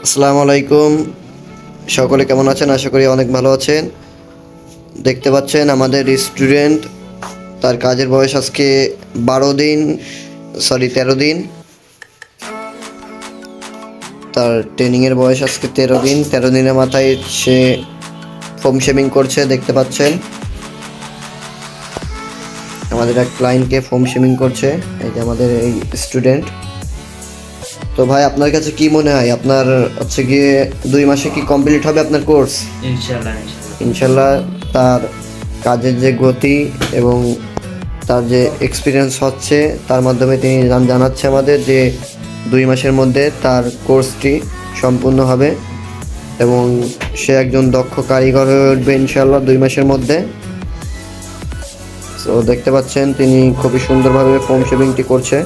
আসসালামু আলাইকুম। সকলে কেমন আছেন? আশা করি অনেক ভালো আছেন। দেখতে পাচ্ছেন আমাদের স্টুডেন্ট, তার কাজের বয়স আজকে 13 দিন। তার ট্রেনিংয়ের বয়স আজকে 13 দিন। 13 দিনের মাথায় সে ফোম শেভিং করছে। দেখতে পাচ্ছেন আমাদের এক ক্লায়েন্টকে ফোম শেভিং করছে। এই যে আমাদের এই স্টুডেন্ট। তো ভাই, আপনার কাছে কি মনে হয়, আপনার হচ্ছে গিয়ে 2 মাসে কি কমপ্লিট হবে আপনার কোর্স? ইনশাল্লাহ। তার কাজের যে গতি এবং তার যে এক্সপিরিয়েন্স হচ্ছে, তার মাধ্যমে তিনি জানাচ্ছে আমাদের যে 2 মাসের মধ্যে তার কোর্সটি সম্পূর্ণ হবে এবং সে একজন দক্ষ কারিগর হয়ে উঠবে ইনশাল্লাহ 2 মাসের মধ্যে। তো দেখতে পাচ্ছেন তিনি খুবই সুন্দরভাবে ফোম শেভিংটি করছে।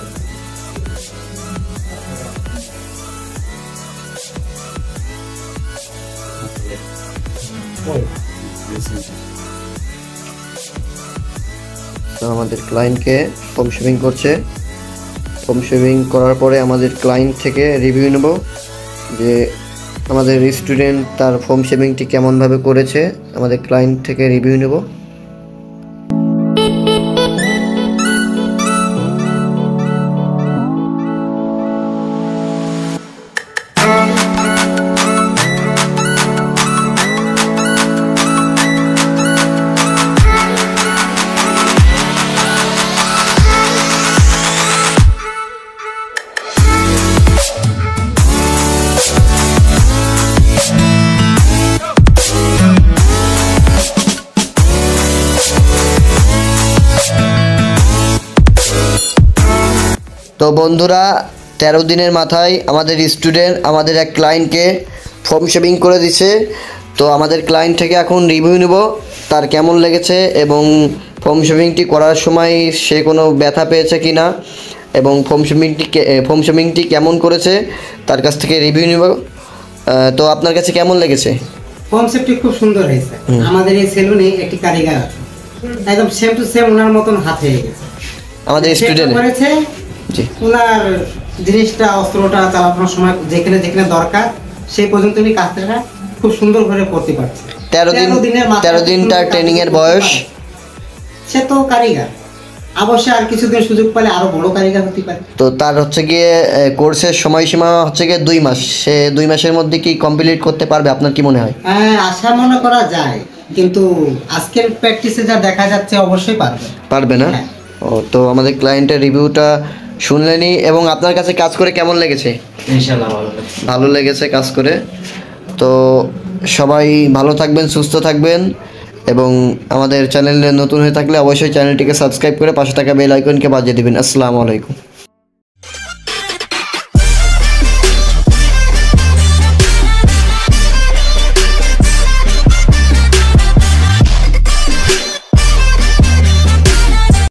তো আমাদের ক্লায়েন্টকে ফোম শেভিং করছে। ফোম শেভিং করার পরে আমাদের ক্লায়েন্ট থেকে রিভিউ নেব যে আমাদের স্টুডেন্ট তার ফোম শেভিংটি কেমনভাবে করেছে। আমাদের ক্লায়েন্ট থেকে রিভিউ নেব। তো বন্ধুরা, 13 দিনের মাথায় আমাদের স্টুডেন্ট আমাদের এক ক্লায়েন্টকে ফোম শেভিং করে দিছে। তো আমাদের ক্লায়েন্ট থেকে এখন রিভিউ নেব তার কেমন লেগেছে এবং ফোম শেভিংটি করার সময় সে কোনো ব্যথা পেয়েছে কি না এবং ফোম শেভিংটি কেমন করেছে তার কাছ থেকে রিভিউ নেব। তো আপনার কাছে কেমন লেগেছে? ফোম শেভটি খুব সুন্দর হয়েছে। আমাদের এই সেলুনে একটি কারিগর আছে, একদম সেম টু সেম ওনার মতন হাত হয়ে গেছে। আমাদের স্টুডেন্ট করেছে, ওনার জিনিসটা অস্ত্রটা চালানোর সময় যেখানে যেখানে দরকার সেই পর্যন্ত উনি কাজটা খুব সুন্দর করে করতে পারছে। 13 দিন তার ট্রেনিং এর বয়স। সে তো কারিগর, অবশ্যই আর কিছুদিন সুযোগ পেলে আরো বড় কারিগর হতে পারে। তো তার হচ্ছে গিয়ে কোর্সের সময়সীমা হচ্ছে গিয়ে 2 মাস। সে 2 মাসের মধ্যে কি কমপ্লিট করতে পারবে? আপনার কি মনে হয়? হ্যাঁ, আশা মনে করা যায়, কিন্তু আজকের প্র্যাকটিসে যা দেখা যাচ্ছে অবশ্যই পারবে না। তো আমাদের ক্লায়েন্টের রিভিউটা শুনলেনি এবং আপনার কাছে কাজ করে কেমন লেগেছে? ইনশাআল্লাহ ভালো লেগেছে কাজ করে। তো সবাই ভালো থাকবেন, সুস্থ থাকবেন এবং আমাদের চ্যানেলে নতুন হয়ে থাকলে অবশ্যই চ্যানেলটিকে সাবস্ক্রাইব করে পাশে থাকা বেল আইকনকে বাজিয়ে দিবেন। আসসালামু আলাইকুম।